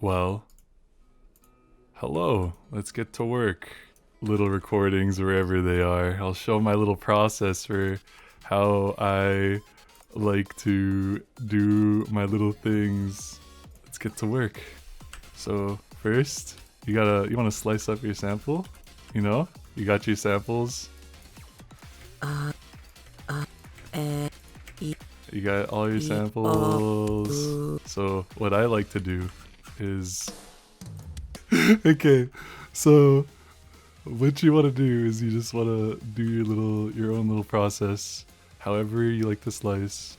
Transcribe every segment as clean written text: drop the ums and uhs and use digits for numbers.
Well, hello. Let's get to work. Little recordings wherever they are. I'll show my little process for how I like to do my little things. Let's get to work. So first, you want to slice up your sample. You know, you got your samples. You got all your samples. So what I like to do is okay, so what you want to do is you just want to do your own little process, however you like to slice.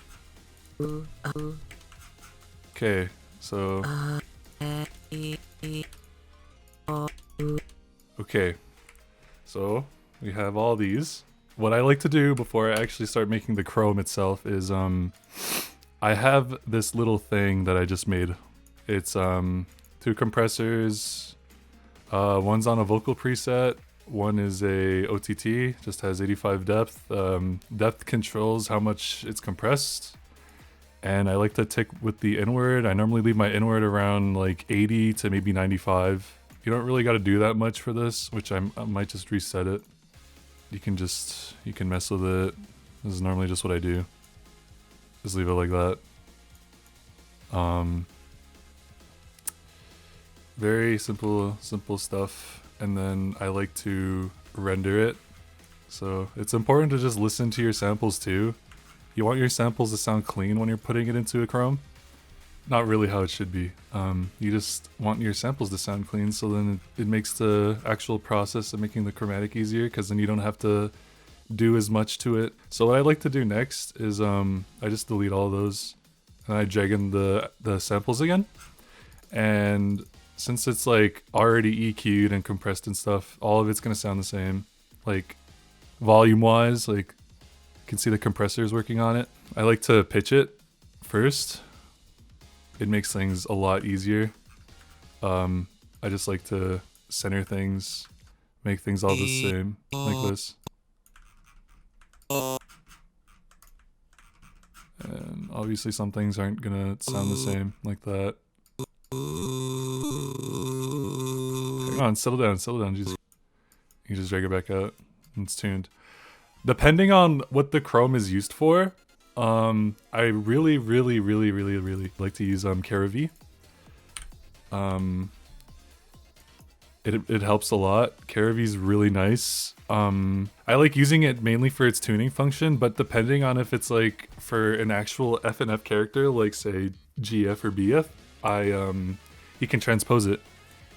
Okay, so okay, so we have all these. What I like to do before I actually start making the Chrom itself is I have this little thing that I just made. It's two compressors. One's on a vocal preset. One is a OTT, just has 85 depth. Depth controls how much it's compressed. And I like to tick with the inward. I normally leave my inward around like 80 to maybe 95. You don't really got to do that much for this, which I might just reset it. You can mess with it. This is normally just what I do. Just leave it like that. Very simple stuff. And then I like to render it. So it's important to just listen to your samples too. You want your samples to sound clean when you're putting it into a Chrom. Not really how it should be. You just want your samples to sound clean, so then it makes the actual process of making the chromatic easier, because then you don't have to do as much to it. So what I like to do next is I just delete all those and I drag in the samples again. And since it's like already EQ'd and compressed and stuff, all of it's gonna sound the same. Like volume wise, like you can see the compressors working on it. I like to pitch it first. It makes things a lot easier. I just like to center things, make things all the same, like this. And obviously some things aren't gonna sound the same, like that. Hang on, settle down. You just drag it back out, and it's tuned. Depending on what the Chrom is used for, I really like to use Karavi. It helps a lot. Karavi's really nice. I like using it mainly for its tuning function, but depending on if it's like for an actual F and F character, like say GF or BF, you can transpose it,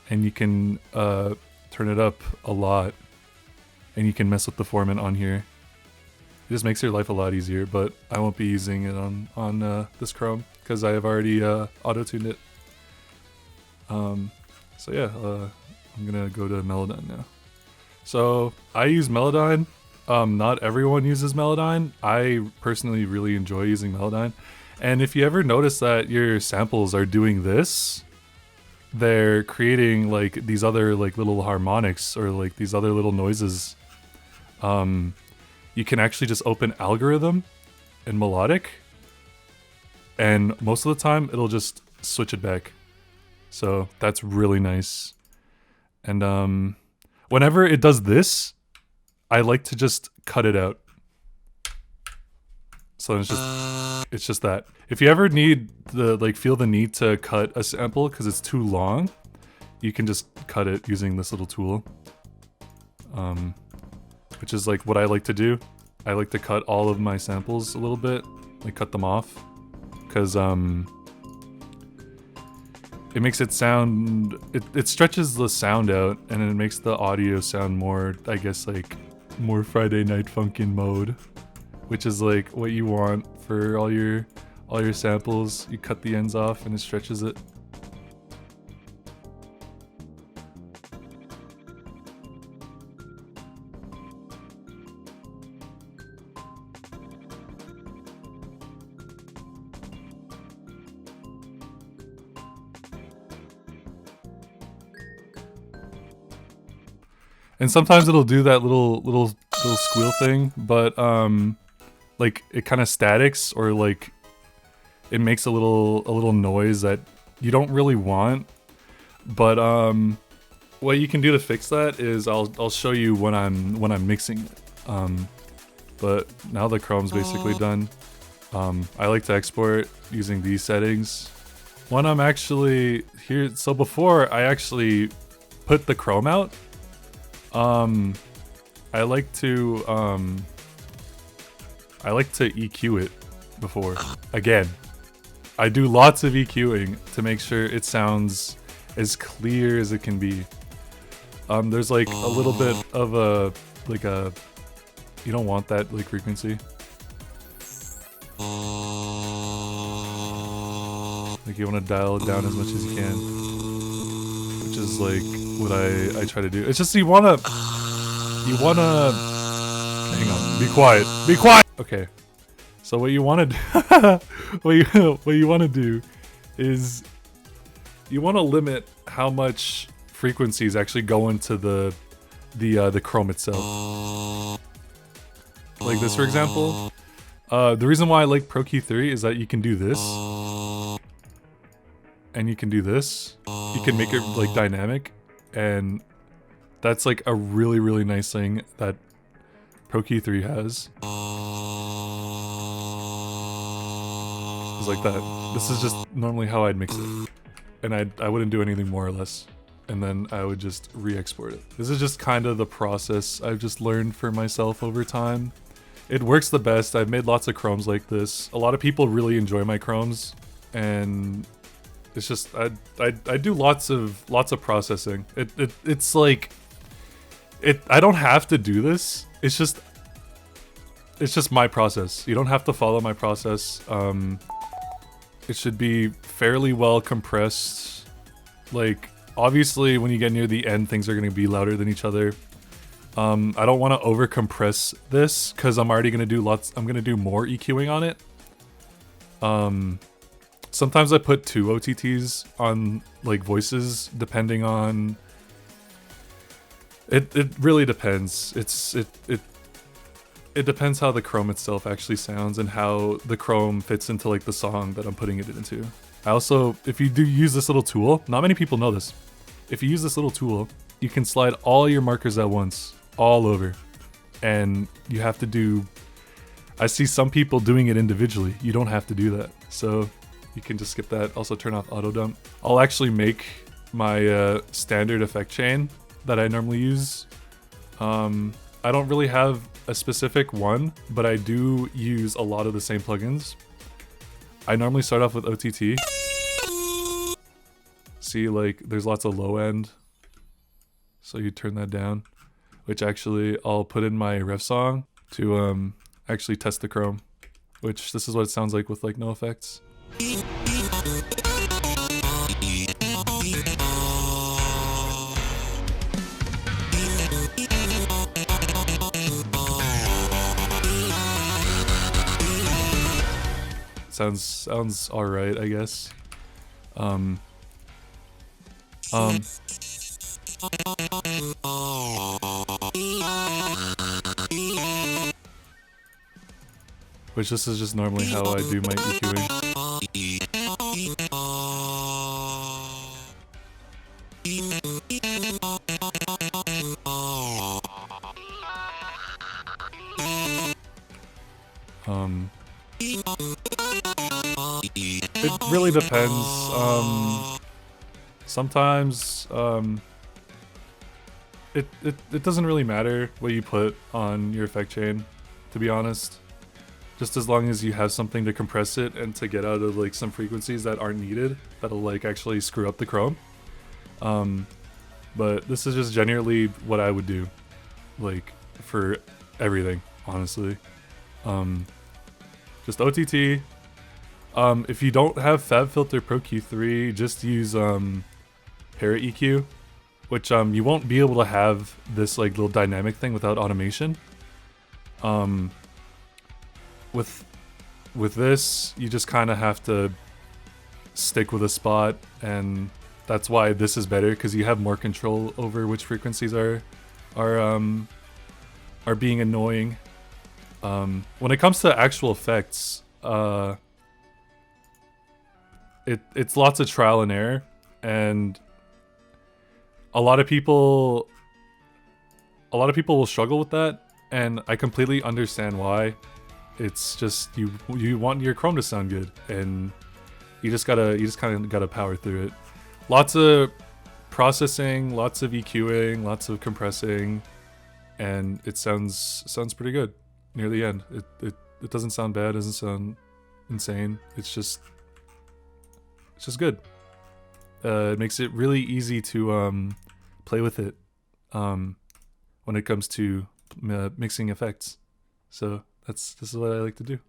and you can turn it up a lot, and you can mess with the formant on here. It just makes your life a lot easier, but I won't be using it on this Chrom because I have already auto-tuned it. So yeah, I'm gonna go to melodyne now. So I use melodyne. Not everyone uses melodyne. I personally really enjoy using melodyne. And if you ever notice that your samples are doing this, they're creating like these other like little harmonics or like these other little noises. You can actually just open algorithm and melodic, and most of the time it'll just switch it back. So that's really nice. And whenever it does this, I like to just cut it out. So it's just that. If you ever need feel the need to cut a sample because it's too long, you can just cut it using this little tool. Which is like what I like to do. I like to cut all of my samples a little bit, like cut them off, because it makes it sound, it stretches the sound out, and it makes the audio sound more, I guess, like more Friday Night Funkin' mode, which is like what you want for all your samples. You cut the ends off and it stretches it. And sometimes it'll do that little squeal thing, but like it kind of statics, or like it makes a little noise that you don't really want. But what you can do to fix that is I'll show you when I'm mixing it. But now the Chrome's basically done. I like to export using these settings. When I'm actually here, so before I actually put the Chrom out, I like to EQ it before. Again, I do lots of EQing to make sure it sounds as clear as it can be. There's like a little bit of a you don't want that like frequency. Like you want to dial it down as much as you can, which is like what I try to do. It's just you wanna hang on, be quiet. Okay, so what you want to what you want to do is you want to limit how much frequencies actually go into the Chrom itself. Like this, for example. The reason why I like Pro Q3 is that you can do this. And you can do this. You can make it like dynamic. And that's like a really, really nice thing that Pro Q3 has. It's like that. This is just normally how I'd mix it. And I wouldn't do anything more or less. And then I would just re-export it. This is just kind of the process I've just learned for myself over time. It works the best. I've made lots of Chromes like this. A lot of people really enjoy my Chromes, and it's just I do lots of processing. It's like I don't have to do this. It's just my process. You don't have to follow my process. It should be fairly well compressed. Like obviously when you get near the end, things are going to be louder than each other. I don't want to over compress this because I'm already going to do I'm going to do more EQing on it. Sometimes I put 2 OTTs on like voices depending on it really depends. It depends how the Chrom itself actually sounds and how the Chrom fits into like the song that I'm putting it into. I also, if you do use this little tool, not many people know this. If you use this little tool, you can slide all your markers at once. All over, and you have to do. I see some people doing it individually. You don't have to do that, so you can just skip that. Also, turn off auto dump. I'll actually make my standard effect chain that I normally use. I don't really have a specific one, but I do use a lot of the same plugins. I normally start off with OTT. See, like, there's lots of low end, so you turn that down. Which actually I'll put in my ref song to actually test the Chrom, which this is what it sounds like with like no effects. Sounds all right, I guess. Which this is just normally how I do my EQing. It really depends. Sometimes it doesn't really matter what you put on your effect chain, to be honest. Just as long as you have something to compress it and to get out of like some frequencies that aren't needed, that'll like actually screw up the Chrom. But this is just generally what I would do, like for everything, honestly. Just OTT. If you don't have FabFilter Pro Q3, just use Parrot EQ, which you won't be able to have this like little dynamic thing without automation. With this, you just kind of have to stick with a spot, and that's why this is better, because you have more control over which frequencies are being annoying. When it comes to actual effects, it's lots of trial and error, and a lot of people will struggle with that, and I completely understand why. It's just you want your Chrom to sound good, and you just kind of gotta power through it. Lots of processing, lots of EQing, lots of compressing, and it sounds pretty good near the end. It doesn't sound bad, doesn't sound insane. It's just good. It makes it really easy to play with it when it comes to mixing effects. So this is what I like to do.